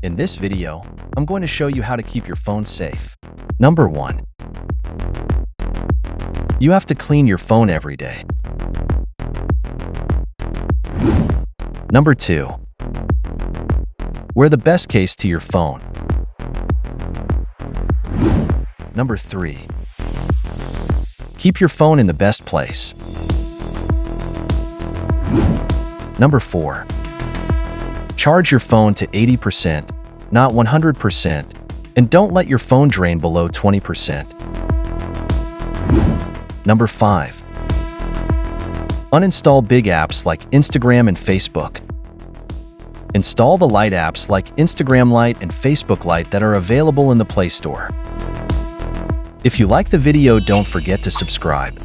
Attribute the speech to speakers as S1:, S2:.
S1: In this video, I'm going to show you how to keep your phone safe. Number 1. You have to clean your phone every day. Number 2. Wear the best case to your phone. Number 3. Keep your phone in the best place. Number 4. Charge your phone to 80%, not 100%, and don't let your phone drain below 20%. Number 5. Uninstall big apps like Instagram and Facebook. Install the light apps like Instagram Lite and Facebook Lite that are available in the Play Store. If you like the video, don't forget to subscribe.